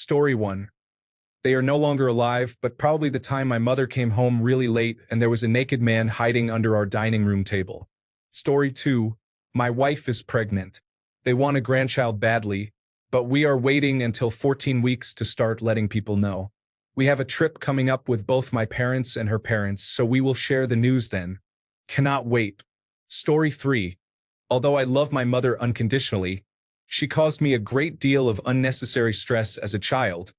Story 1. They are no longer alive, but probably the time my mother came home really late and there was a naked man hiding under our dining room table. Story 2. My wife is pregnant. They want a grandchild badly, but we are waiting until 14 weeks to start letting people know. We have a trip coming up with both my parents and her parents, so we will share the news then. Cannot wait. Story 3. Although I love my mother unconditionally, she caused me a great deal of unnecessary stress as a child,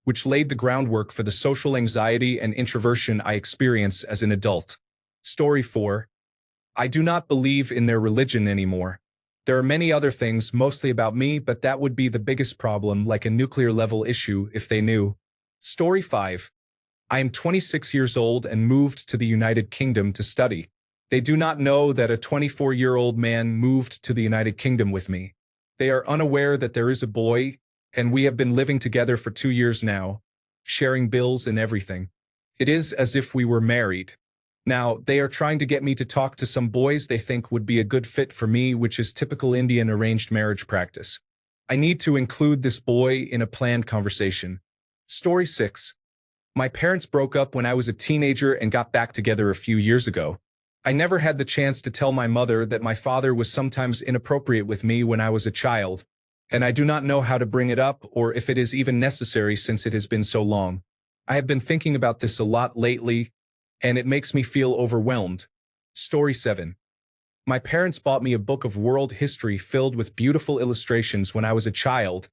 which laid the groundwork for the social anxiety and introversion I experience as an adult. Story 4. I do not believe in their religion anymore. There are many other things, mostly about me, but that would be the biggest problem, like a nuclear-level issue, if they knew. Story 5. I am 26 years old and moved to the United Kingdom to study. They do not know that a 24-year-old man moved to the United Kingdom with me. They are unaware that there is a boy, and we have been living together for 2 years now, sharing bills and everything. It is as if we were married. Now, they are trying to get me to talk to some boys they think would be a good fit for me, which is typical Indian arranged marriage practice. I need to include this boy in a planned conversation. Story 6. My parents broke up when I was a teenager and got back together a few years ago. I never had the chance to tell my mother that my father was sometimes inappropriate with me when I was a child, and I do not know how to bring it up or if it is even necessary since it has been so long. I have been thinking about this a lot lately, and it makes me feel overwhelmed. Story 7. My parents bought me a book of world history filled with beautiful illustrations when I was a child,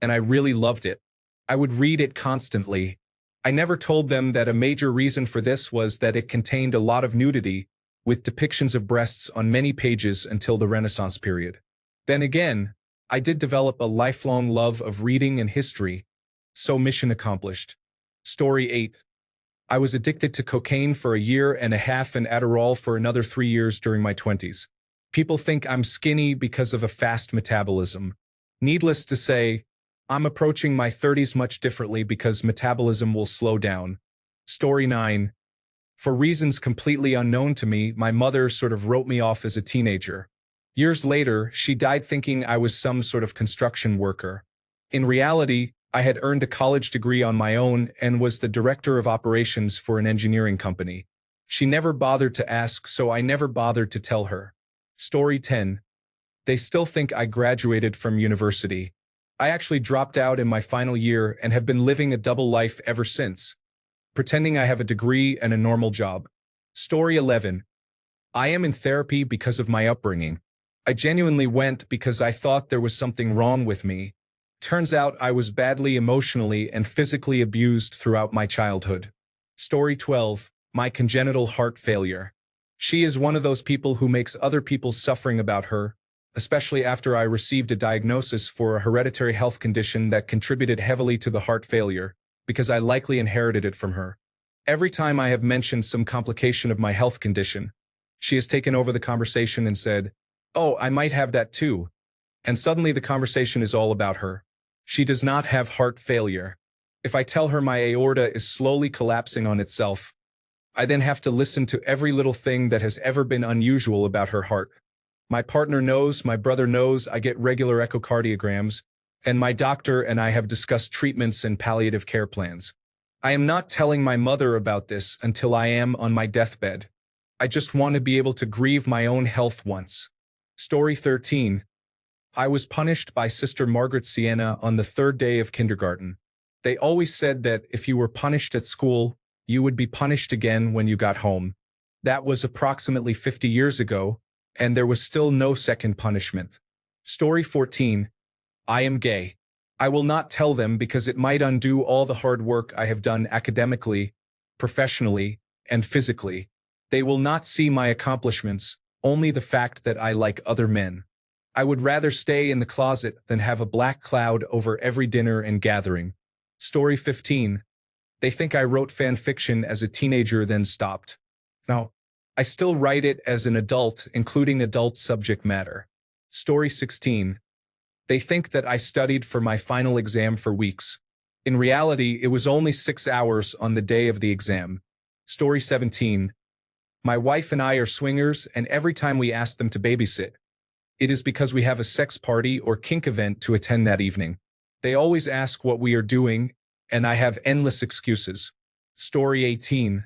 and I really loved it. I would read it constantly. I never told them that a major reason for this was that it contained a lot of nudity, with depictions of breasts on many pages until the Renaissance period. Then again, I did develop a lifelong love of reading and history, so mission accomplished. Story 8. I was addicted to cocaine for a year and a half and Adderall for another 3 years during my 20s. People think I'm skinny because of a fast metabolism. Needless to say, I'm approaching my 30s much differently because metabolism will slow down. Story 9. For reasons completely unknown to me, my mother sort of wrote me off as a teenager. Years later, she died thinking I was some sort of construction worker. In reality, I had earned a college degree on my own and was the director of operations for an engineering company. She never bothered to ask, so I never bothered to tell her. Story 10. They still think I graduated from university. I actually dropped out in my final year and have been living a double life ever since, pretending I have a degree and a normal job. Story 11. I am in therapy because of my upbringing. I genuinely went because I thought there was something wrong with me. Turns out I was badly emotionally and physically abused throughout my childhood. Story 12. My congenital heart failure. She is one of those people who makes other people suffering about her, especially after I received a diagnosis for a hereditary health condition that contributed heavily to the heart failure, because I likely inherited it from her. Every time I have mentioned some complication of my health condition, she has taken over the conversation and said, "Oh, I might have that too." And suddenly the conversation is all about her. She does not have heart failure. If I tell her my aorta is slowly collapsing on itself, I then have to listen to every little thing that has ever been unusual about her heart. My partner knows, my brother knows, I get regular echocardiograms, and my doctor and I have discussed treatments and palliative care plans. I am not telling my mother about this until I am on my deathbed. I just want to be able to grieve my own health once. Story 13. I was punished by Sister Margaret Sienna on the 3rd day of kindergarten. They always said that if you were punished at school, you would be punished again when you got home. That was approximately 50 years ago, and there was still no second punishment. Story 14. I am gay. I will not tell them because it might undo all the hard work I have done academically, professionally, and physically. They will not see my accomplishments, only the fact that I like other men. I would rather stay in the closet than have a black cloud over every dinner and gathering. Story 15. They think I wrote fan fiction as a teenager then stopped. No, I still write it as an adult, including adult subject matter. Story 16. They think that I studied for my final exam for weeks. In reality, it was only 6 hours on the day of the exam. Story 17. My wife and I are swingers, and every time we ask them to babysit, it is because we have a sex party or kink event to attend that evening. They always ask what we are doing, and I have endless excuses. Story 18.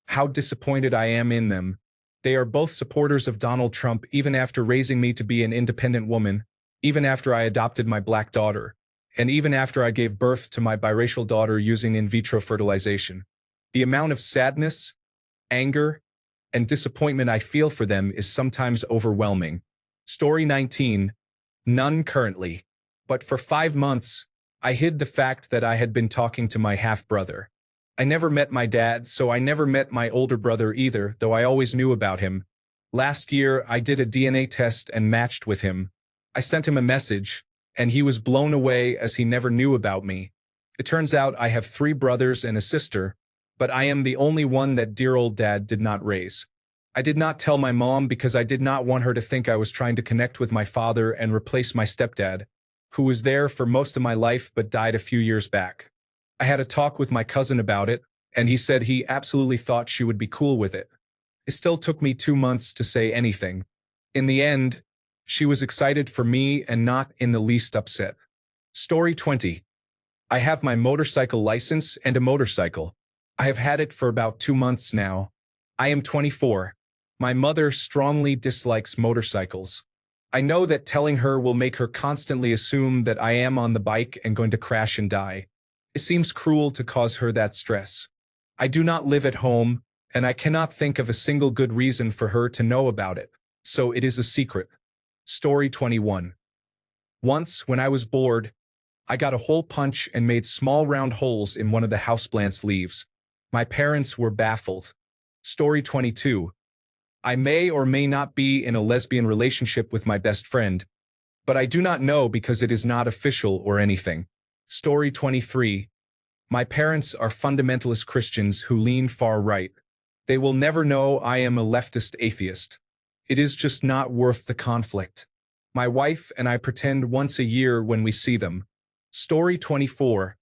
How disappointed I am in them. They are both supporters of Donald Trump even after raising me to be an independent woman, even after I adopted my black daughter, and even after I gave birth to my biracial daughter using in vitro fertilization. The amount of sadness, anger, and disappointment I feel for them is sometimes overwhelming. Story 19. None currently. But for 5 months, I hid the fact that I had been talking to my half-brother. I never met my dad, so I never met my older brother either, though I always knew about him. Last year, I did a DNA test and matched with him. I sent him a message, and he was blown away as he never knew about me. It turns out I have 3 brothers and a sister, but I am the only one that dear old dad did not raise. I did not tell my mom because I did not want her to think I was trying to connect with my father and replace my stepdad, who was there for most of my life but died a few years back. I had a talk with my cousin about it, and he said he absolutely thought she would be cool with it. It still took me 2 months to say anything. In the end, she was excited for me and not in the least upset. Story 20. I have my motorcycle license and a motorcycle. I have had it for about 2 months now. I am 24. My mother strongly dislikes motorcycles. I know that telling her will make her constantly assume that I am on the bike and going to crash and die. It seems cruel to cause her that stress. I do not live at home, and I cannot think of a single good reason for her to know about it, so it is a secret. Story 21. Once, when I was bored, I got a hole punch and made small round holes in one of the houseplant's leaves. My parents were baffled. Story 22. I may or may not be in a lesbian relationship with my best friend, but I do not know because it is not official or anything. Story 23. My parents are fundamentalist Christians who lean far right. They will never know I am a leftist atheist. It is just not worth the conflict. My wife and I pretend once a year when we see them. Story 24.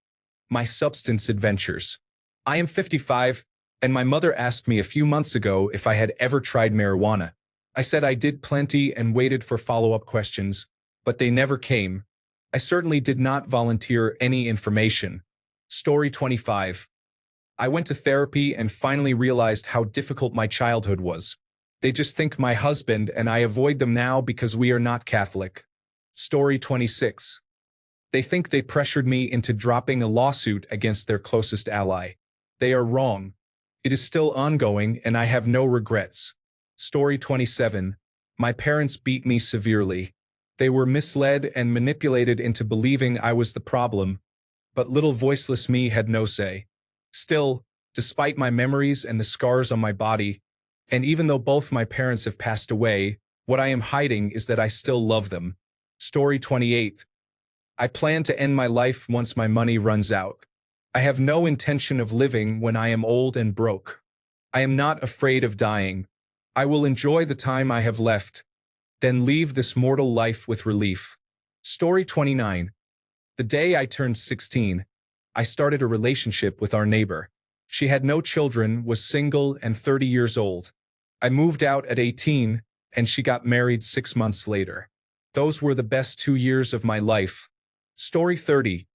My substance adventures. I am 55, and my mother asked me a few months ago if I had ever tried marijuana. I said I did plenty and waited for follow-up questions, but they never came. I certainly did not volunteer any information. Story 25. I went to therapy and finally realized how difficult my childhood was. They just think my husband and I avoid them now because we are not Catholic. Story 26. They think they pressured me into dropping a lawsuit against their closest ally. They are wrong. It is still ongoing and I have no regrets. Story 27. My parents beat me severely. They were misled and manipulated into believing I was the problem, but little voiceless me had no say. Still, despite my memories and the scars on my body, and even though both my parents have passed away, what I am hiding is that I still love them. Story 28. I plan to end my life once my money runs out. I have no intention of living when I am old and broke. I am not afraid of dying. I will enjoy the time I have left, then leave this mortal life with relief. Story 29. The day I turned 16, I started a relationship with our neighbor. She had no children, was single, and 30 years old. I moved out at 18, and she got married 6 months later. Those were the best 2 years of my life. Story 30.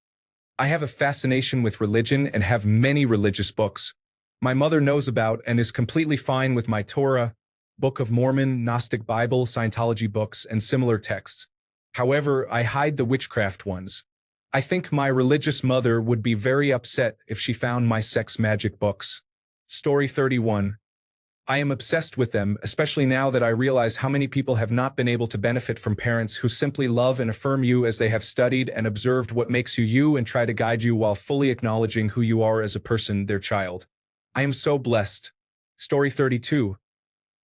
I have a fascination with religion and have many religious books. My mother knows about and is completely fine with my Torah, Book of Mormon, Gnostic Bible, Scientology books, and similar texts. However, I hide the witchcraft ones. I think my religious mother would be very upset if she found my sex magic books. Story 31. I am obsessed with them, especially now that I realize how many people have not been able to benefit from parents who simply love and affirm you as they have studied and observed what makes you you and try to guide you while fully acknowledging who you are as a person, their child. I am so blessed. Story 32.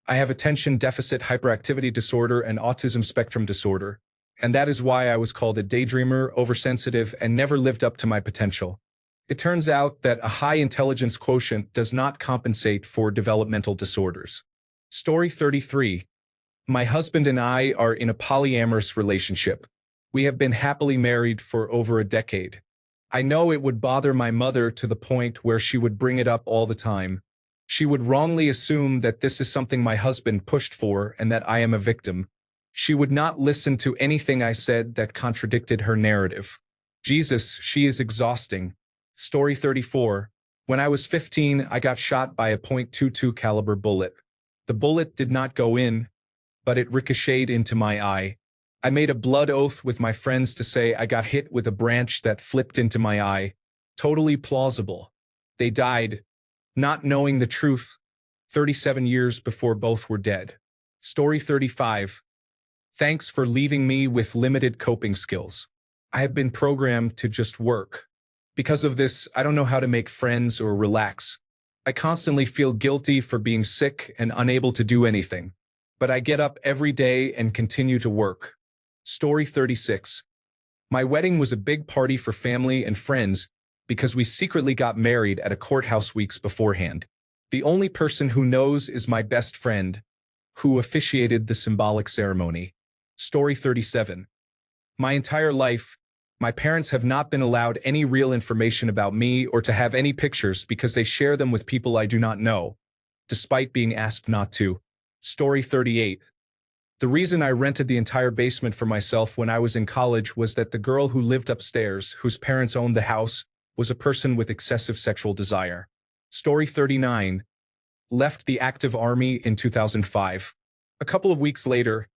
I have attention deficit hyperactivity disorder and autism spectrum disorder, and that is why I was called a daydreamer, oversensitive, and never lived up to my potential. It turns out that a high intelligence quotient does not compensate for developmental disorders. Story 33. My husband and I are in a polyamorous relationship. We have been happily married for over a decade. I know it would bother my mother to the point where she would bring it up all the time. She would wrongly assume that this is something my husband pushed for and that I am a victim. She would not listen to anything I said that contradicted her narrative. Jesus, she is exhausting. Story 34. When I was 15, I got shot by a .22 caliber bullet. The bullet did not go in, but it ricocheted into my eye. I made a blood oath with my friends to say I got hit with a branch that flipped into my eye. Totally plausible. They died, not knowing the truth, 37 years before both were dead. Story 35. Thanks for leaving me with limited coping skills. I have been programmed to just work. Because of this, I don't know how to make friends or relax. I constantly feel guilty for being sick and unable to do anything. But I get up every day and continue to work. Story 36. My wedding was a big party for family and friends because we secretly got married at a courthouse weeks beforehand. The only person who knows is my best friend, who officiated the symbolic ceremony. Story 37. My entire life, my parents have not been allowed any real information about me or to have any pictures because they share them with people I do not know, despite being asked not to. Story 38. The reason I rented the entire basement for myself when I was in college was that the girl who lived upstairs, whose parents owned the house, was a person with excessive sexual desire. Story 39. Left the active army in 2005. A couple of weeks later,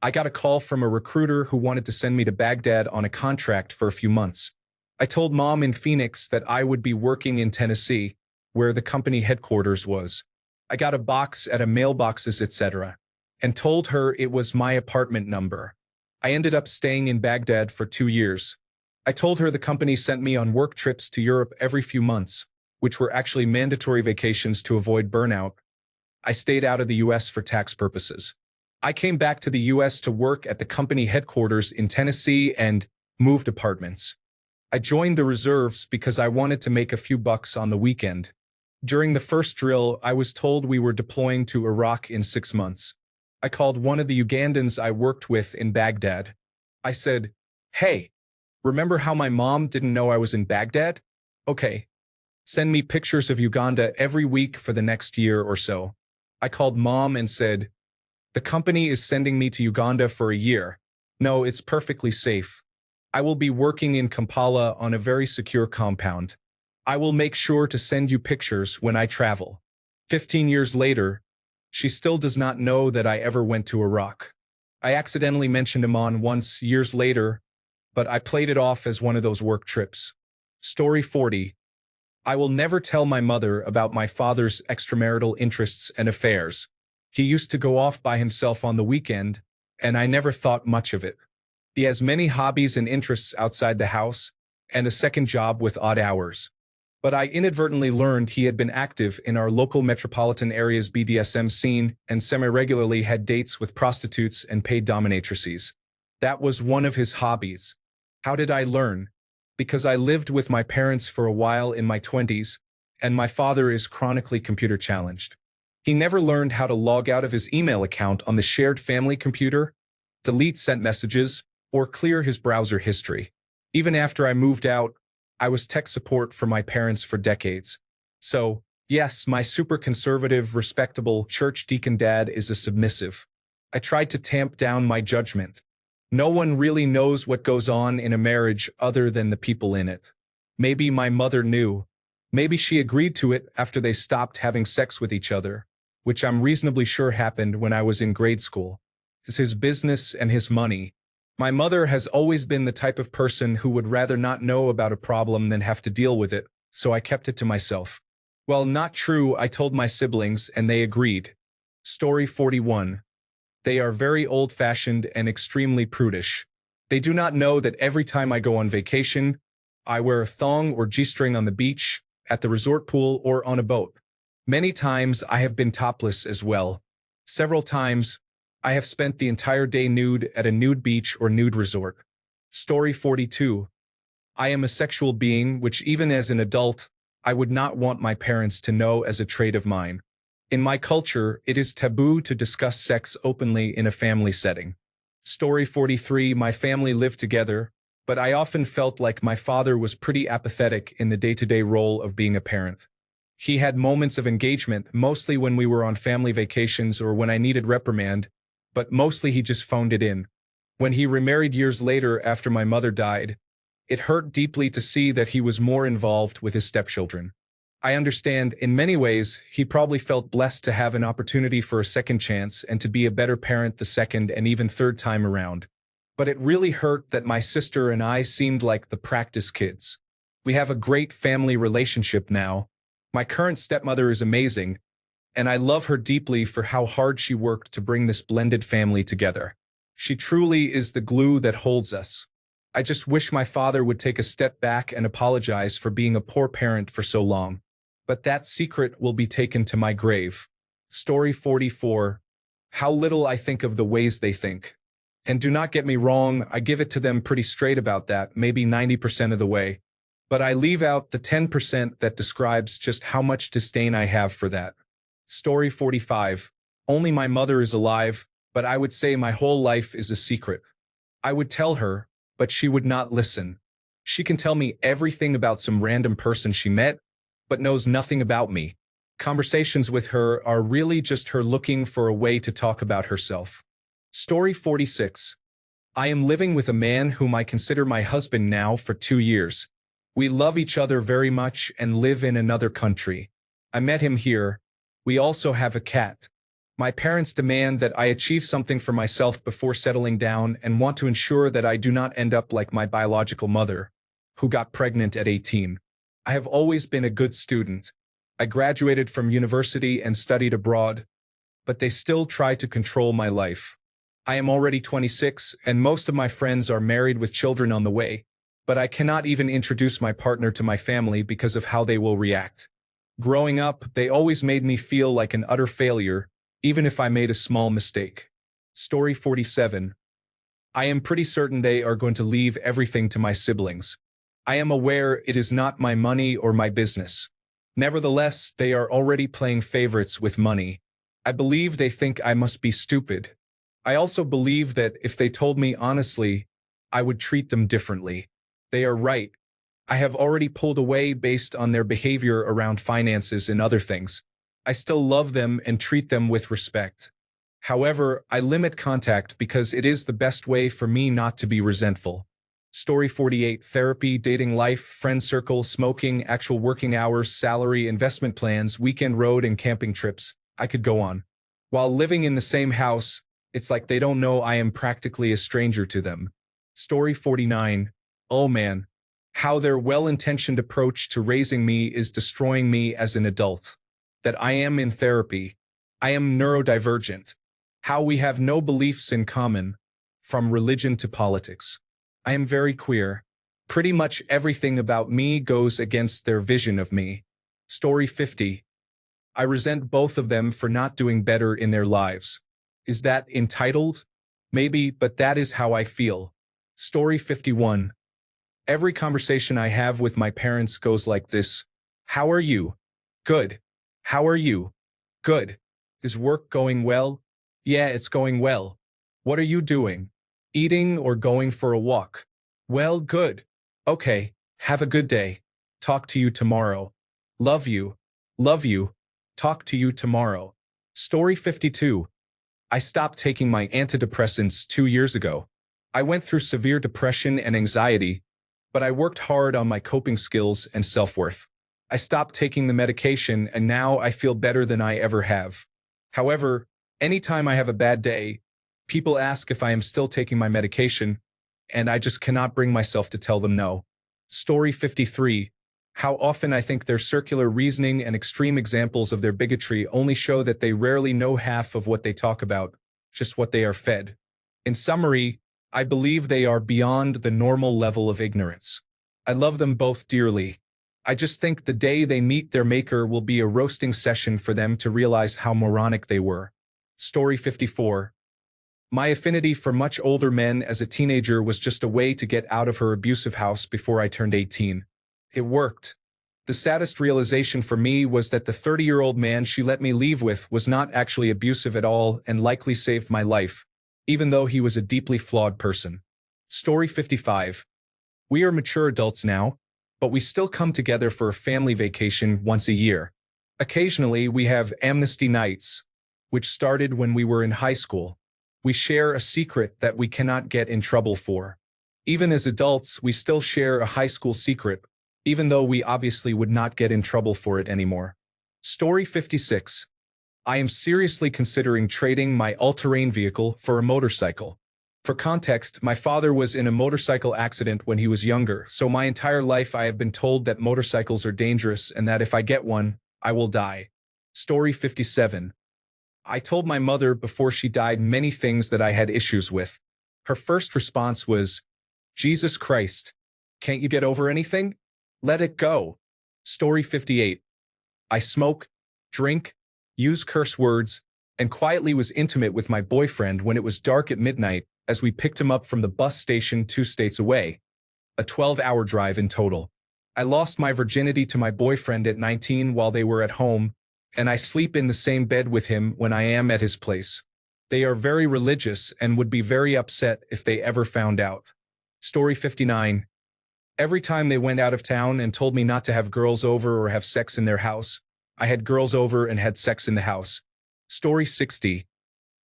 I got a call from a recruiter who wanted to send me to Baghdad on a contract for a few months. I told Mom in Phoenix that I would be working in Tennessee, where the company headquarters was. I got a box at a mailboxes, etc., and told her it was my apartment number. I ended up staying in Baghdad for 2 years. I told her the company sent me on work trips to Europe every few months, which were actually mandatory vacations to avoid burnout. I stayed out of the US for tax purposes. I came back to the US to work at the company headquarters in Tennessee and moved apartments. I joined the reserves because I wanted to make a few bucks on the weekend. During the first drill, I was told we were deploying to Iraq in 6 months. I called one of the Ugandans I worked with in Baghdad. I said, "Hey, remember how my mom didn't know I was in Baghdad? Okay, send me pictures of Uganda every week for the next year or so." I called Mom and said, "The company is sending me to Uganda for a year. No, it's perfectly safe. I will be working in Kampala on a very secure compound. I will make sure to send you pictures when I travel." 15 years later, she still does not know that I ever went to Iraq. I accidentally mentioned Amman once years later, but I played it off as one of those work trips. Story 40. I will never tell my mother about my father's extramarital interests and affairs. He used to go off by himself on the weekend, and I never thought much of it. He has many hobbies and interests outside the house, and a second job with odd hours. But I inadvertently learned he had been active in our local metropolitan area's BDSM scene and semi-regularly had dates with prostitutes and paid dominatrices. That was one of his hobbies. How did I learn? Because I lived with my parents for a while in my 20s, and my father is chronically computer challenged. He never learned how to log out of his email account on the shared family computer, delete sent messages, or clear his browser history. Even after I moved out, I was tech support for my parents for decades. So, yes, my super conservative, respectable church deacon dad is a submissive. I tried to tamp down my judgment. No one really knows what goes on in a marriage other than the people in it. Maybe my mother knew. Maybe she agreed to it after they stopped having sex with each other, which I'm reasonably sure happened when I was in grade school. It's his business and his money. My mother has always been the type of person who would rather not know about a problem than have to deal with it, so I kept it to myself. Well, not true, I told my siblings, and they agreed. Story 41. They are very old-fashioned and extremely prudish. They do not know that every time I go on vacation, I wear a thong or G-string on the beach, at the resort pool, or on a boat. Many times I have been topless as well. Several times, I have spent the entire day nude at a nude beach or nude resort. Story 42. I am a sexual being which even as an adult, I would not want my parents to know as a trait of mine. In my culture, it is taboo to discuss sex openly in a family setting. Story 43. My family lived together, but I often felt like my father was pretty apathetic in the day-to-day role of being a parent. He had moments of engagement, mostly when we were on family vacations or when I needed reprimand, but mostly he just phoned it in. When he remarried years later after my mother died, It hurt deeply to see that he was more involved with his stepchildren. I understand, in many ways, he probably felt blessed to have an opportunity for a second chance and to be a better parent the second and even third time around. But it really hurt that my sister and I seemed like the practice kids. We have a great family relationship now. My current stepmother is amazing, and I love her deeply for how hard she worked to bring this blended family together. She truly is the glue that holds us. I just wish my father would take a step back and apologize for being a poor parent for so long. But that secret will be taken to my grave. Story 44. How little I think of the ways they think. And do not get me wrong, I give it to them pretty straight about that, maybe 90% of the way. But I leave out the 10% that describes just how much disdain I have for that. Story 45. Only my mother is alive, but I would say my whole life is a secret. I would tell her, but she would not listen. She can tell me everything about some random person she met, but knows nothing about me. Conversations with her are really just her looking for a way to talk about herself. Story 46. I am living with a man whom I consider my husband now for 2 years. We love each other very much and live in another country. I met him here. We also have a cat. My parents demand that I achieve something for myself before settling down and want to ensure that I do not end up like my biological mother, who got pregnant at 18. I have always been a good student. I graduated from university and studied abroad, but they still try to control my life. I am already 26, and most of my friends are married with children on the way, but I cannot even introduce my partner to my family because of how they will react. Growing up, they always made me feel like an utter failure, even if I made a small mistake. Story 47. I am pretty certain they are going to leave everything to my siblings. I am aware it is not my money or my business. Nevertheless, they are already playing favorites with money. I believe they think I must be stupid. I also believe that if they told me honestly, I would treat them differently. They are right. I have already pulled away based on their behavior around finances and other things. I still love them and treat them with respect. However, I limit contact because it is the best way for me not to be resentful. Story 48. Therapy, dating life, friend circle, smoking, actual working hours, salary, investment plans, weekend road and camping trips. I could go on. While living in the same house, it's like they don't know I am practically a stranger to them. Story 49. Oh man, how their well-intentioned approach to raising me is destroying me as an adult. That I am in therapy. I am neurodivergent. How we have no beliefs in common, from religion to politics. I am very queer. Pretty much everything about me goes against their vision of me. Story 50. I resent both of them for not doing better in their lives. Is that entitled? Maybe, but that is how I feel. Story 51. Every conversation I have with my parents goes like this. How are you? Good. How are you? Good. Is work going well? Yeah, it's going well. What are you doing? Eating or going for a walk? Well, good. Okay, have a good day. Talk to you tomorrow. Love you. Love you. Talk to you tomorrow. Story 52. I stopped taking my antidepressants 2 years ago. I went through severe depression and anxiety, but I worked hard on my coping skills and self-worth. I stopped taking the medication and now I feel better than I ever have. However, anytime I have a bad day, people ask if I am still taking my medication, and I just cannot bring myself to tell them no. Story 53. How often I think their circular reasoning and extreme examples of their bigotry only show that they rarely know half of what they talk about, just what they are fed. In summary, I believe they are beyond the normal level of ignorance. I love them both dearly. I just think the day they meet their maker will be a roasting session for them to realize how moronic they were. Story 54. My affinity for much older men as a teenager was just a way to get out of her abusive house before I turned 18. It worked. The saddest realization for me was that the 30-year-old man she let me leave with was not actually abusive at all and likely saved my life, even though he was a deeply flawed person. Story 55. We are mature adults now, but we still come together for a family vacation once a year. Occasionally, we have amnesty nights, which started when we were in high school. We share a secret that we cannot get in trouble for. Even as adults, we still share a high school secret, even though we obviously would not get in trouble for it anymore. Story 56. I am seriously considering trading my all-terrain vehicle for a motorcycle. For context, my father was in a motorcycle accident when he was younger, so my entire life I have been told that motorcycles are dangerous and that if I get one, I will die. Story 57. I told my mother before she died many things that I had issues with. Her first response was, "Jesus Christ, can't you get over anything? Let it go." Story 58. I smoke, drink, use curse words, and quietly was intimate with my boyfriend when it was dark at midnight as we picked him up from the bus station 2 states away, a 12-hour drive in total. I lost my virginity to my boyfriend at 19 while they were at home, and I sleep in the same bed with him when I am at his place. They are very religious and would be very upset if they ever found out. Story 59. Every time they went out of town and told me not to have girls over or have sex in their house, I had girls over and had sex in the house. Story 60.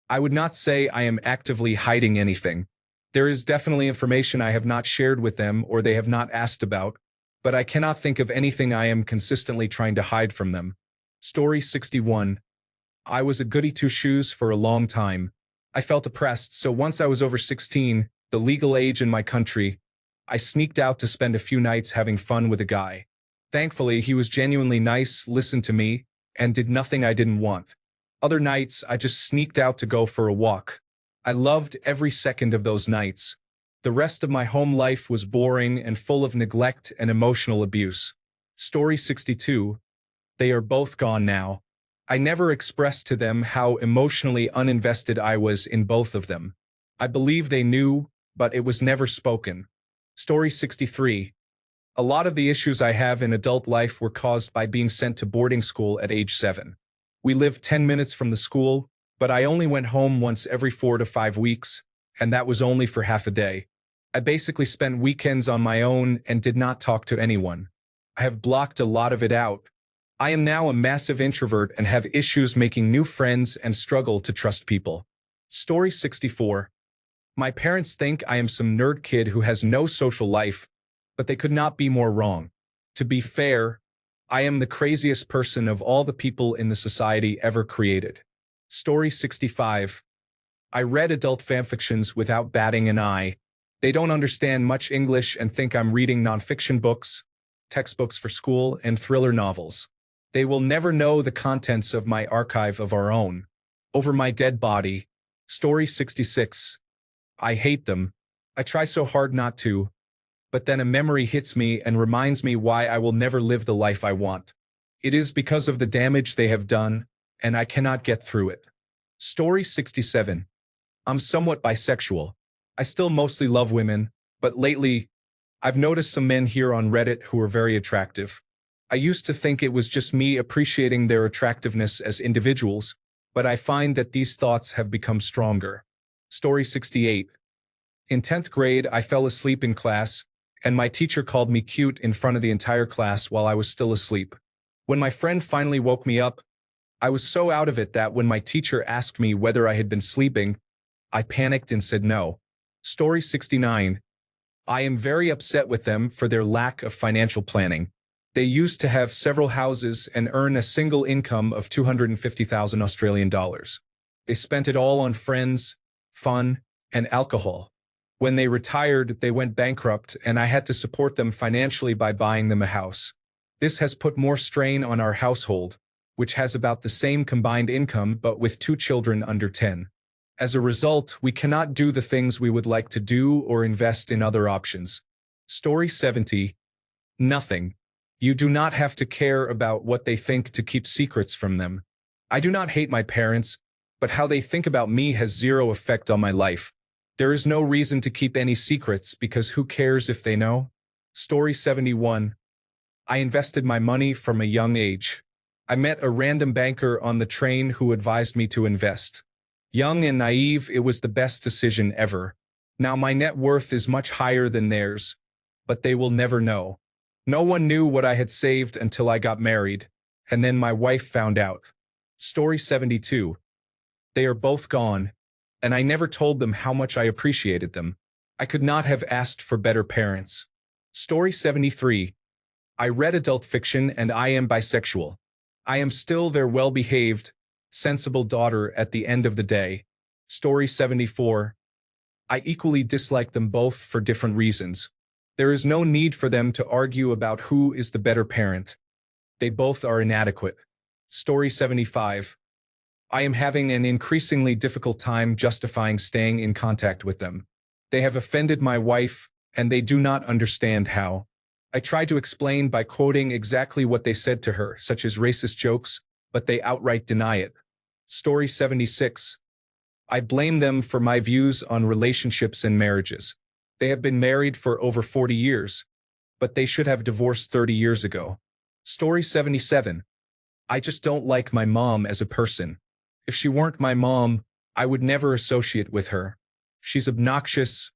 I would not say I am actively hiding anything. There is definitely information I have not shared with them or they have not asked about, but I cannot think of anything I am consistently trying to hide from them. Story 61. I was a goody two-shoes for a long time. I felt oppressed, so once I was over 16, the legal age in my country, I sneaked out to spend a few nights having fun with a guy. Thankfully, he was genuinely nice, listened to me, and did nothing I didn't want. Other nights, I just sneaked out to go for a walk. I loved every second of those nights. The rest of my home life was boring and full of neglect and emotional abuse. Story 62. They are both gone now. I never expressed to them how emotionally uninvested I was in both of them. I believe they knew, but it was never spoken. Story 63. A lot of the issues I have in adult life were caused by being sent to boarding school at age 7. We lived 10 minutes from the school, but I only went home once every 4 to 5 weeks, and that was only for half a day. I basically spent weekends on my own and did not talk to anyone. I have blocked a lot of it out. I am now a massive introvert and have issues making new friends and struggle to trust people. Story 64. My parents think I am some nerd kid who has no social life, but they could not be more wrong. To be fair, I am the craziest person of all the people in the society ever created. Story 65. I read adult fanfictions without batting an eye. They don't understand much English and think I'm reading nonfiction books, textbooks for school, and thriller novels. They will never know the contents of my archive of our own. Over my dead body. Story 66. I hate them. I try so hard not to, but then a memory hits me and reminds me why I will never live the life I want. It is because of the damage they have done, and I cannot get through it. Story 67. I'm somewhat bisexual. I still mostly love women, but lately, I've noticed some men here on Reddit who are very attractive. I used to think it was just me appreciating their attractiveness as individuals, but I find that these thoughts have become stronger. Story 68. In 10th grade, I fell asleep in class, and my teacher called me cute in front of the entire class while I was still asleep. When my friend finally woke me up, I was so out of it that when my teacher asked me whether I had been sleeping, I panicked and said no. Story 69. I am very upset with them for their lack of financial planning. They used to have several houses and earn a single income of 250,000 Australian dollars. They spent it all on friends, fun, and alcohol. When they retired, they went bankrupt, and I had to support them financially by buying them a house. This has put more strain on our household, which has about the same combined income but with 2 children under 10. As a result, we cannot do the things we would like to do or invest in other options. Story 70. Nothing. You do not have to care about what they think to keep secrets from them. I do not hate my parents, but how they think about me has zero effect on my life. There is no reason to keep any secrets because who cares if they know? Story 71. I invested my money from a young age. I met a random banker on the train who advised me to invest. Young and naive, it was the best decision ever. Now my net worth is much higher than theirs, but they will never know. No one knew what I had saved until I got married, and then my wife found out. Story 72. They are both gone, and I never told them how much I appreciated them. I could not have asked for better parents. Story 73. I read adult fiction and I am bisexual. I am still their well-behaved, sensible daughter at the end of the day. Story 74. I equally dislike them both for different reasons. There is no need for them to argue about who is the better parent. They both are inadequate. Story 75. I am having an increasingly difficult time justifying staying in contact with them. They have offended my wife, and they do not understand how. I try to explain by quoting exactly what they said to her, such as racist jokes, but they outright deny it. Story 76. I blame them for my views on relationships and marriages. They have been married for over 40 years, but they should have divorced 30 years ago. Story 77. I just don't like my mom as a person. If she weren't my mom, I would never associate with her. She's obnoxious,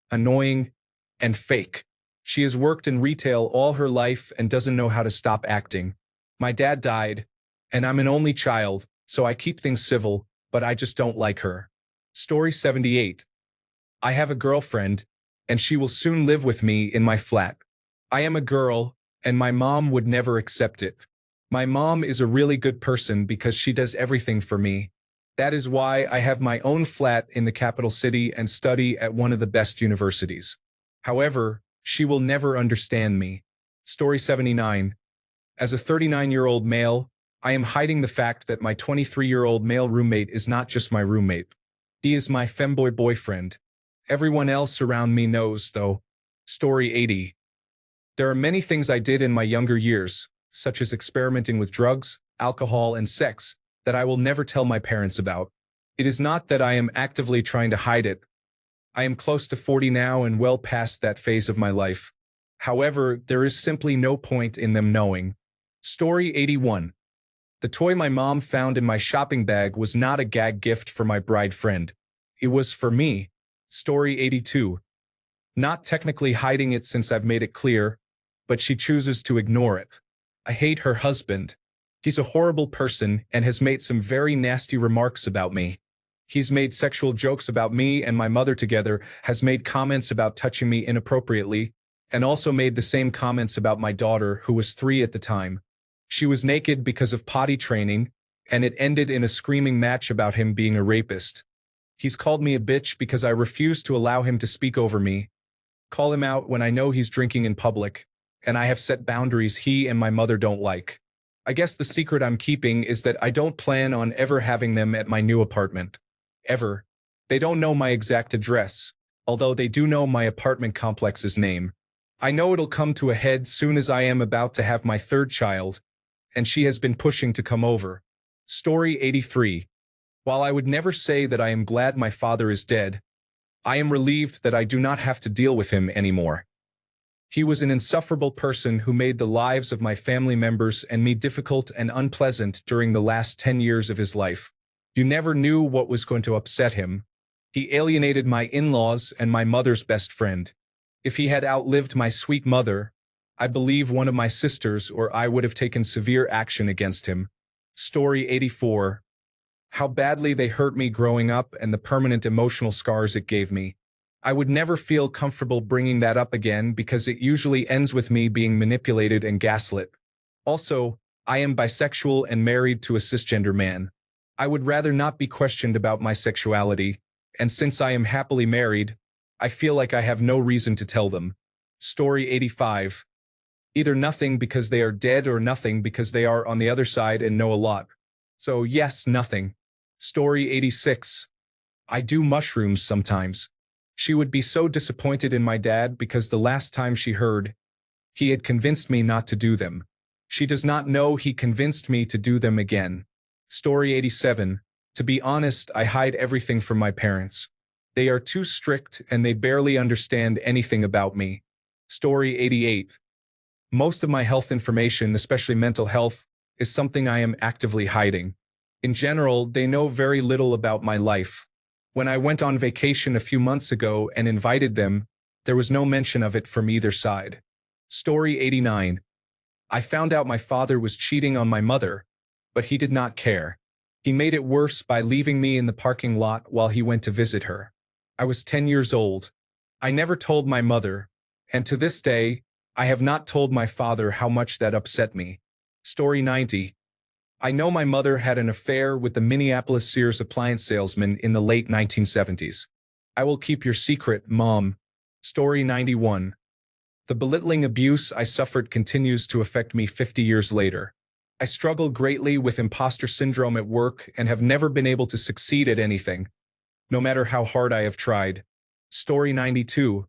annoying, and fake. She has worked in retail all her life and doesn't know how to stop acting. My dad died, and I'm an only child, so I keep things civil, but I just don't like her. Story 78. I have a girlfriend, and she will soon live with me in my flat. I am a girl, and my mom would never accept it. My mom is a really good person because she does everything for me. That is why I have my own flat in the capital city and study at one of the best universities. However, she will never understand me. Story 79. As a 39-year-old male, I am hiding the fact that my 23-year-old male roommate is not just my roommate. He is my femboy boyfriend. Everyone else around me knows, though. Story 80. There are many things I did in my younger years, such as experimenting with drugs, alcohol, and sex, that I will never tell my parents about. It is not that I am actively trying to hide it. I am close to 40 now and well past that phase of my life. However, there is simply no point in them knowing. Story 81. The toy my mom found in my shopping bag was not a gag gift for my bride friend. It was for me. Story 82. Not technically hiding it since I've made it clear, but she chooses to ignore it. I hate her husband. He's a horrible person and has made some very nasty remarks about me. He's made sexual jokes about me and my mother together, has made comments about touching me inappropriately, and also made the same comments about my daughter, who was 3 at the time. She was naked because of potty training, and it ended in a screaming match about him being a rapist. He's called me a bitch because I refuse to allow him to speak over me, call him out when I know he's drinking in public, and I have set boundaries he and my mother don't like. I guess the secret I'm keeping is that I don't plan on ever having them at my new apartment. Ever. They don't know my exact address, although they do know my apartment complex's name. I know it'll come to a head soon as I am about to have my 3rd child, and she has been pushing to come over. Story 83. While I would never say that I am glad my father is dead, I am relieved that I do not have to deal with him anymore. He was an insufferable person who made the lives of my family members and me difficult and unpleasant during the last 10 years of his life. You never knew what was going to upset him. He alienated my in-laws and my mother's best friend. If he had outlived my sweet mother, I believe one of my sisters or I would have taken severe action against him. Story 84. How badly they hurt me growing up and the permanent emotional scars it gave me. I would never feel comfortable bringing that up again because it usually ends with me being manipulated and gaslit. Also, I am bisexual and married to a cisgender man. I would rather not be questioned about my sexuality, and since I am happily married, I feel like I have no reason to tell them. Story 85. Either nothing because they are dead or nothing because they are on the other side and know a lot. So yes, nothing. Story 86. I do mushrooms sometimes. She would be so disappointed in my dad because the last time she heard, he had convinced me not to do them. She does not know he convinced me to do them again. Story 87. To be honest, I hide everything from my parents. They are too strict and they barely understand anything about me. Story 88. Most of my health information, especially mental health, is something I am actively hiding. In general, they know very little about my life. When I went on vacation a few months ago and invited them, there was no mention of it from either side. Story 89. I found out my father was cheating on my mother, but he did not care. He made it worse by leaving me in the parking lot while he went to visit her. I was 10 years old. I never told my mother, and to this day, I have not told my father how much that upset me. Story 90. I know my mother had an affair with the Minneapolis Sears appliance salesman in the late 1970s. I will keep your secret, Mom. Story 91. The belittling abuse I suffered continues to affect me 50 years later. I struggle greatly with imposter syndrome at work and have never been able to succeed at anything, no matter how hard I have tried. Story 92.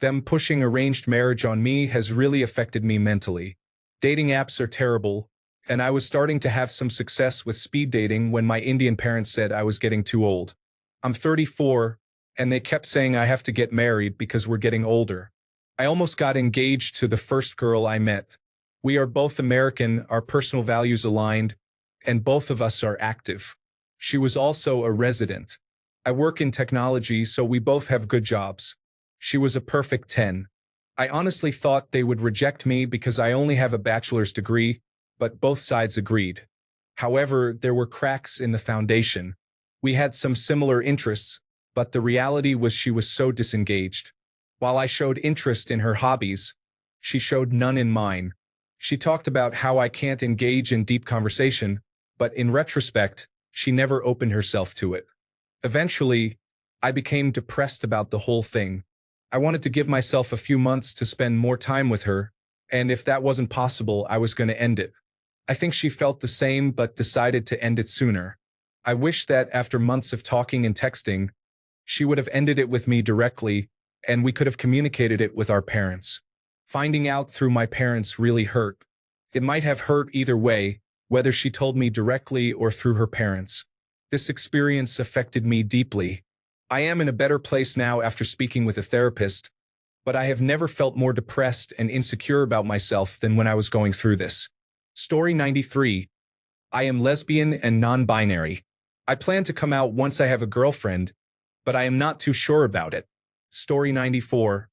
Them pushing arranged marriage on me has really affected me mentally. Dating apps are terrible, and I was starting to have some success with speed dating when my Indian parents said I was getting too old. I'm 34, and they kept saying I have to get married because we're getting older. I almost got engaged to the first girl I met. We are both American, our personal values aligned, and both of us are active. She was also a resident. I work in technology, so we both have good jobs. She was a perfect 10. I honestly thought they would reject me because I only have a bachelor's degree, but both sides agreed. However, there were cracks in the foundation. We had some similar interests, but the reality was she was so disengaged. While I showed interest in her hobbies, she showed none in mine. She talked about how I can't engage in deep conversation, but in retrospect, she never opened herself to it. Eventually, I became depressed about the whole thing. I wanted to give myself a few months to spend more time with her, and if that wasn't possible, I was going to end it. I think she felt the same but decided to end it sooner. I wish that after months of talking and texting, she would have ended it with me directly, and we could have communicated it with our parents. Finding out through my parents really hurt. It might have hurt either way, whether she told me directly or through her parents. This experience affected me deeply. I am in a better place now after speaking with a therapist, but I have never felt more depressed and insecure about myself than when I was going through this. Story 93. I am lesbian and non-binary. I plan to come out once I have a girlfriend, but I am not too sure about it. Story 94.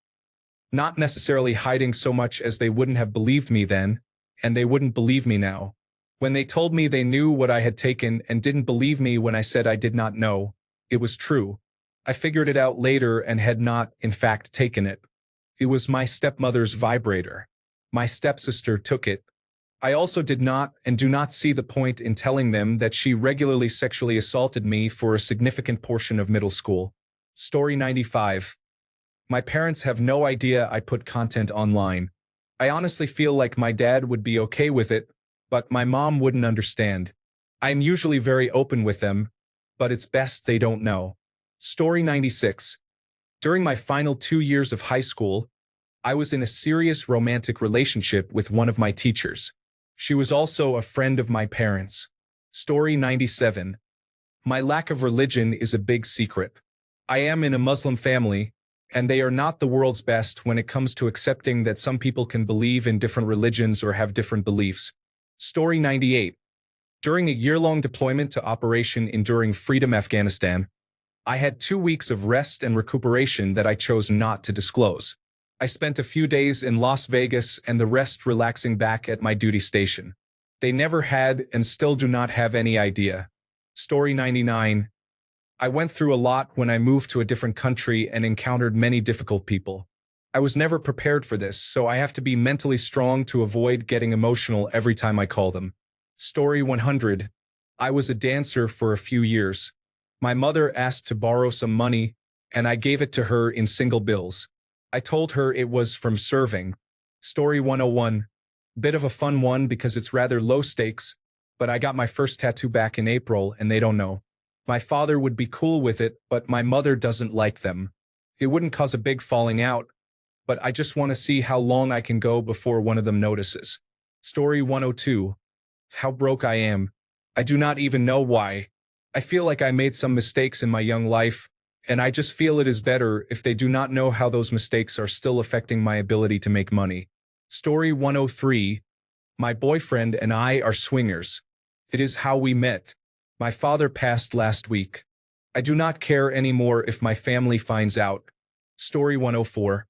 Not necessarily hiding so much as they wouldn't have believed me then, and they wouldn't believe me now. When they told me they knew what I had taken and didn't believe me when I said I did not know, it was true. I figured it out later and had not, in fact, taken it. It was my stepmother's vibrator. My stepsister took it. I also did not and do not see the point in telling them that she regularly sexually assaulted me for a significant portion of middle school. Story 95. My parents have no idea I put content online. I honestly feel like my dad would be okay with it, but my mom wouldn't understand. I am usually very open with them, but it's best they don't know. Story 96. During my final 2 years of high school, I was in a serious romantic relationship with one of my teachers. She was also a friend of my parents. Story 97. My lack of religion is a big secret. I am in a Muslim family, and they are not the world's best when it comes to accepting that some people can believe in different religions or have different beliefs. Story 98. During a year-long deployment to Operation Enduring Freedom Afghanistan, I had 2 weeks of rest and recuperation that I chose not to disclose. I spent a few days in Las Vegas and the rest relaxing back at my duty station. They never had and still do not have any idea. Story 99. I went through a lot when I moved to a different country and encountered many difficult people. I was never prepared for this, so I have to be mentally strong to avoid getting emotional every time I call them. Story 100. I was a dancer for a few years. My mother asked to borrow some money, and I gave it to her in single bills. I told her it was from serving. Story 101. Bit of a fun one because it's rather low stakes, but I got my first tattoo back in April and they don't know. My father would be cool with it, but my mother doesn't like them. It wouldn't cause a big falling out, but I just want to see how long I can go before one of them notices. Story 102. How broke I am. I do not even know why. I feel like I made some mistakes in my young life, and I just feel it is better if they do not know how those mistakes are still affecting my ability to make money. Story 103. My boyfriend and I are swingers. It is how we met. My father passed last week. I do not care anymore if my family finds out. Story 104.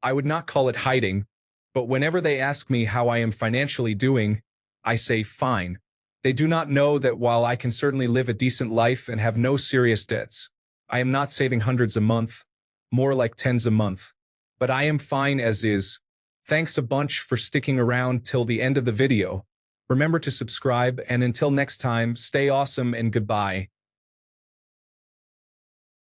I would not call it hiding, but whenever they ask me how I am financially doing, I say fine. They do not know that while I can certainly live a decent life and have no serious debts, I am not saving hundreds a month. more like tens a month. But I am fine as is. Thanks a bunch for sticking around till the end of the video. Remember to subscribe, and until next time, stay awesome and goodbye.